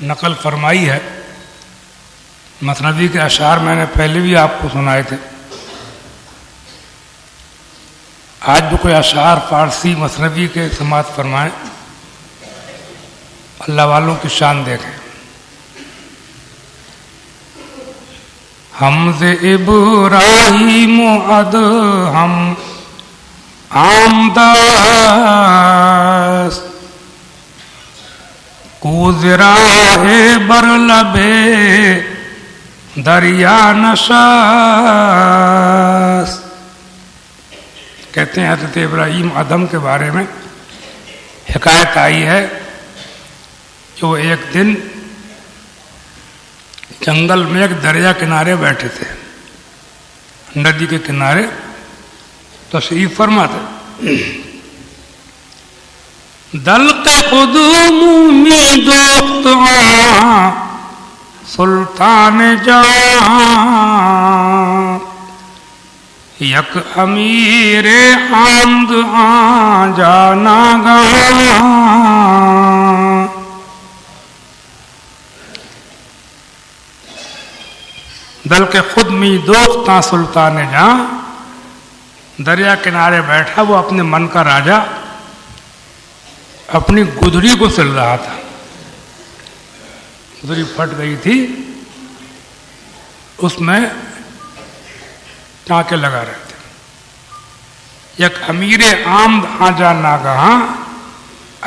نقل فرمائی ہے. مثنوی کے اشعار میں نے پہلے بھی آپ کو سنائے تھے. آج بھی کوئی اشعار فارسی مثنوی کے سماعت فرمائیں. اللہ والوں کی شان دیکھیں. حمز ابراہیم ادہم آمداس کوزراہ بر لبے دریا نشاس. کہتے ہیں حضرت ابراہیم ادہم کے بارے میں حکایت آئی ہے کہ وہ ایک دن جنگل میں ایک دریا کنارے بیٹھے تھے, ندی کے کنارے تشریف فرما تھے. دلق خود مومی دوخت سلطان جہاں یک امیر آمد جانا گاں. دل کے خود می دوختاں سلطان جہاں, دریا کنارے بیٹھا وہ اپنے من کا راجا اپنی گدری کو سل رہا تھا. گدری پھٹ گئی تھی, اس میں ٹانکے لگا رہے تھے. یک امیر آمد آجا ناگہاں,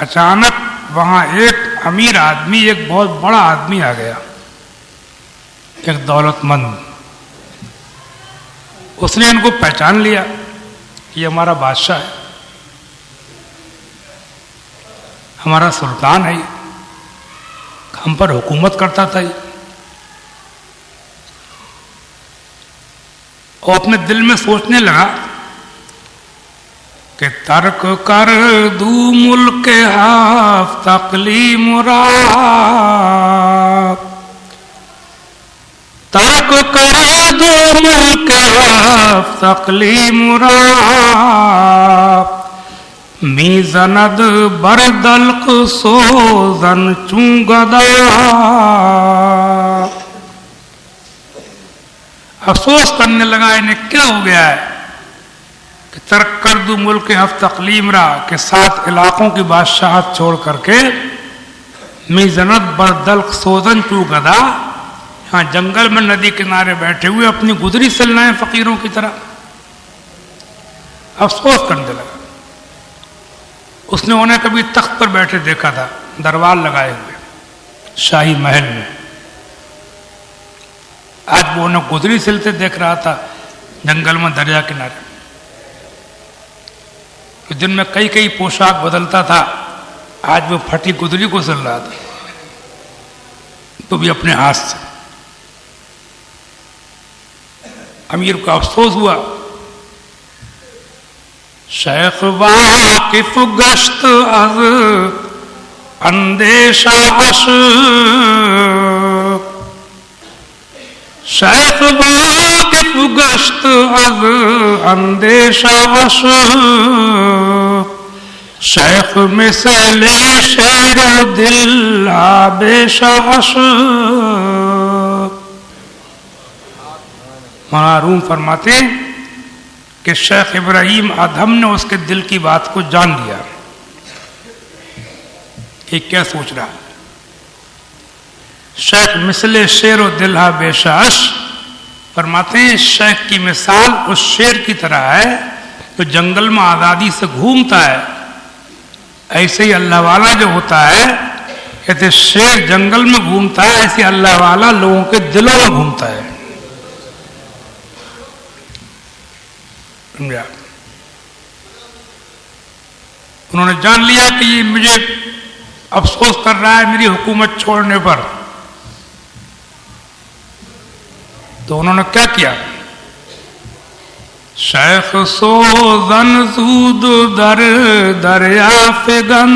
اچانک وہاں ایک امیر آدمی, ایک بہت بڑا آدمی آ گیا, ایک دولت مند. اس نے ان کو پہچان لیا کہ یہ ہمارا بادشاہ ہے, ہمارا سلطان ہے, ہم پر حکومت کرتا تھا. اور اپنے دل میں سوچنے لگا کہ ترک کر دو ملک حاف تقلیم را, ترک کر دو ملک حاف تقلیم را, می زند بردلق سوزن چونگدا. افسوس کرنے لگا انہیں کیا ہو گیا ہے کہ ترک کر دو ملک حف تقلیم را, کہ 7 علاقوں کی بادشاہت چھوڑ کر کے می زند بردلق سوزن چونگدا, یہاں جنگل میں ندی کنارے بیٹھے ہوئے اپنی گدری سلنا ہے فقیروں کی طرح. افسوس کرنے لگا. اس نے انہیں کبھی تخت پر بیٹھے دیکھا تھا, دربار لگائے ہوئے شاہی محل میں. آج وہ انہیں گدری سلتے دیکھ رہا تھا جنگل میں دریا کنارے. دن میں کئی کئی پوشاک بدلتا تھا, آج وہ پھٹی گدری کو سل رہا تھا, تو بھی اپنے ہاتھ سے. امیر کو افسوس ہوا. شیخ واقف گشت از اندیشہ عشق, شیخ واقف گشت از اندیشہ عشق, شیخ مثل شیر دل آبیشہ عشق. مولانا روم فرماتے ہیں کہ شیخ ابراہیم ادہم نے اس کے دل کی بات کو جان لیا کہ کیا سوچ رہا. شیخ مثل شیر و دلہا بے شاش فرماتے ہیں شیخ کی مثال اس شیر کی طرح ہے جو جنگل میں آزادی سے گھومتا ہے. ایسے ہی اللہ والا جو ہوتا ہے, کہتے شیر جنگل میں گھومتا ہے, ایسے اللہ والا لوگوں کے دلوں میں گھومتا ہے. انہوں نے جان لیا کہ یہ مجھے افسوس کر رہا ہے میری حکومت چھوڑنے پر. تو انہوں نے کیا کیا, شیخ سوزن زود در دریا فگن,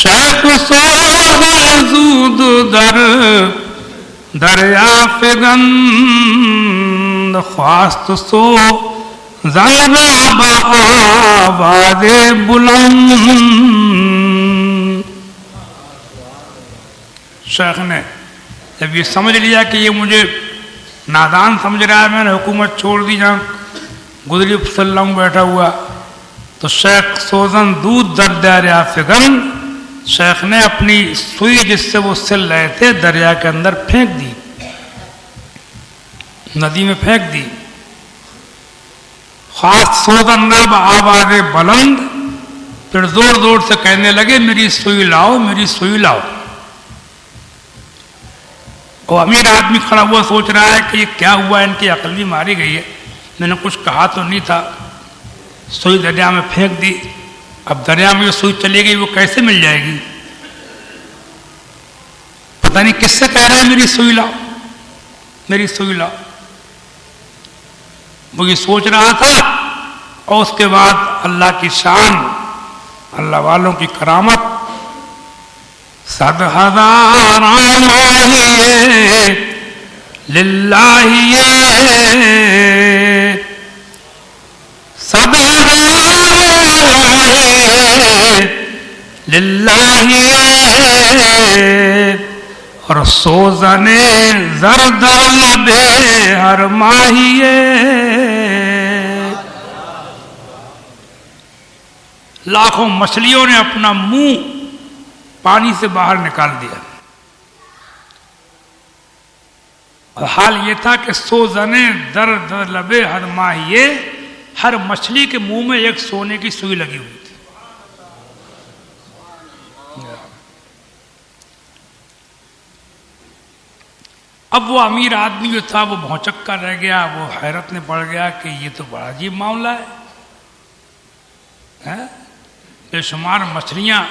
شیخ سوزن زود در دریا فگن, خواست سو زن با آواز بلند, شیخ نے جب یہ سمجھ لیا کہ یہ مجھے نادان سمجھ رہا ہے، میں نے حکومت چھوڑ دی جہاں گدری صلی اللہ علیہ وسلم بیٹھا ہوا، تو شیخ سوزن دودھ در دریا فگن، شیخ نے اپنی سوئی جس سے وہ سل رہے تھے دریا کے اندر پھینک دی، ندی میں پھینک دی. خاص سوزن رب آواز بلند، پھر زور زور سے کہنے لگے میری سوئی لاؤ، میری سوئی لاؤ. وہ امیر آدمی کھڑا ہوا سوچ رہا ہے کہ یہ کیا ہوا، ان کی عقل بھی ماری گئی ہے، میں نے کچھ کہا تو نہیں تھا. سوئی دریا میں پھینک دی، اب دریا میں جو سوئی چلی گئی وہ کیسے مل جائے گی؟ پتہ نہیں کس سے کہہ رہا ہے میری سوئی لاؤ، میری سوئی لاؤ. وہ یہ سوچ رہا تھا، اور اس کے بعد اللہ کی شان، اللہ والوں کی کرامت. 100,000 ماہیے للہ، 100,000 ماہیے للہ، اور سوزن زرد لبے ہر ماہیے. لاکھوں مچھلیوں نے اپنا منہ پانی سے باہر نکال دیا، اور حال یہ تھا کہ سوزن درد لبے ہر ماہیے، ہر مچھلی کے منہ میں ایک سونے کی سوئی لگی ہوئی تھی. اب وہ امیر آدمی جو تھا وہ بھونچک کر رہ گیا، وہ حیرت میں پڑ گیا کہ یہ تو بڑا عجیب معاملہ ہے. بے شمار مچھلیاں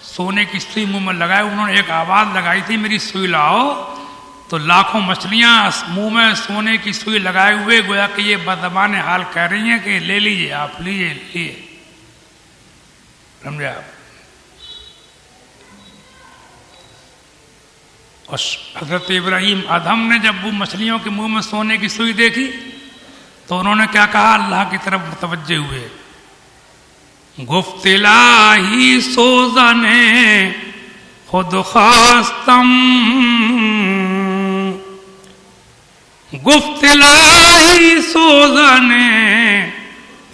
سونے کی سوئی منہ میں لگائے، انہوں نے ایک آواز لگائی تھی میری سوئی لاؤ، تو لاکھوں مچھلیاں منہ میں سونے کی سوئی لگائے ہوئے گویا کہ یہ بدزبان حال کہہ رہی ہیں کہ لے لیجئے، آپ لیجئے. سمجھے آپ؟ اور حضرت ابراہیم ادھم نے جب وہ مچھلیوں کے منہ میں سونے کی سوئی دیکھی تو انہوں نے کیا کہا؟ اللہ کی طرف متوجہ ہوئے. گفت الہی سوزن خود خواستم، گفت الہی سوزن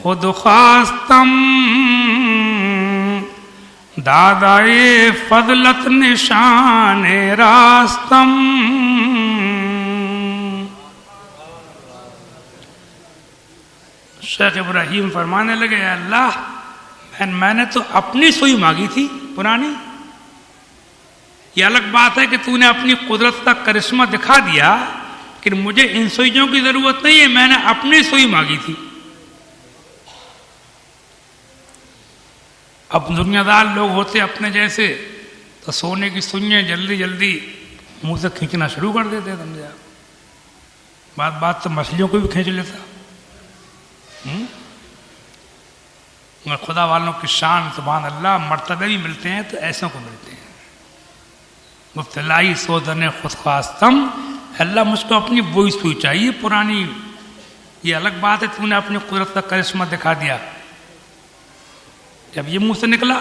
خود خواستم، دادائے فضلت نشان راستم. شیخ ابراہیم فرمانے لگے اے اللہ، میں نے تو اپنی سوئی مانگی تھی پرانی، یہ الگ بات ہے کہ تو نے اپنی قدرت کا کرشمہ دکھا دیا، لیکن مجھے ان سوئیوں کی ضرورت نہیں ہے، میں نے اپنی سوئی مانگی تھی. اب دنیا دار لوگ ہوتے اپنے جیسے تو سونے کی سوئیاں جلدی جلدی منہ سے کھینچنا شروع کر دیتے. سمجھے آپ؟ بات تو مچھلیوں کو بھی کھینچ لیتا. خدا والوں کی شان سبحان اللہ، مرتبے بھی ملتے ہیں تو ایسوں کو ملتے ہیں. مفتلائی سوزن خود خواستم، اللہ مجھ کو اپنی وہی سوئی چاہیے پرانی. یہ الگ بات ہے تو نے اپنی قدرت کا کرشمہ دکھا دیا. جب یہ منہ سے نکلا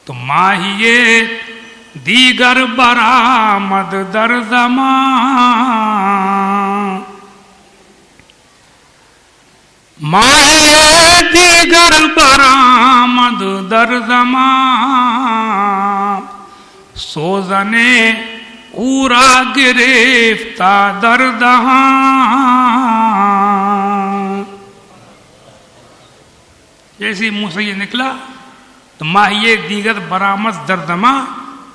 تو ماہیے دیگر برآمد در زمان، ماہیے دیگر برآمد در زمان، سوزنے اورا گرفتہ در دہان. جیسے منہ سے یہ نکلا تو ماہیے دیگر برآمد در زمان،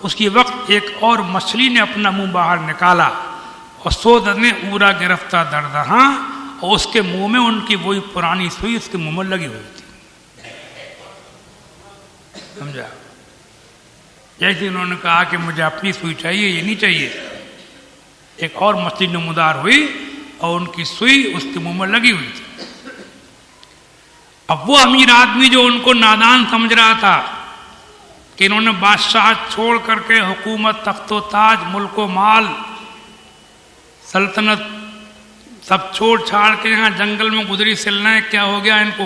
اس کی وقت ایک اور مچھلی نے اپنا منہ باہر نکالا، اور سوزنے اورا گرفتہ در دہان، اور اس کے منہ میں ان کی وہی پرانی سوئی اس کے منہ میں لگی ہوئی تھی. سمجھا؟ جیسے انہوں نے کہا کہ مجھے اپنی سوئی چاہیے، یہ نہیں چاہیے، ایک اور مچھلی نمودار ہوئی اور ان کی سوئی اس کے منہ میں لگی ہوئی تھی. اب وہ امیر آدمی جو ان کو نادان سمجھ رہا تھا کہ انہوں نے بادشاہ چھوڑ کر کے حکومت، تخت و تاج، ملک و مال، سلطنت سب چھوڑ چھاڑ کے یہاں جنگل میں گزری سلنا ہے، کیا ہو گیا ان کو؟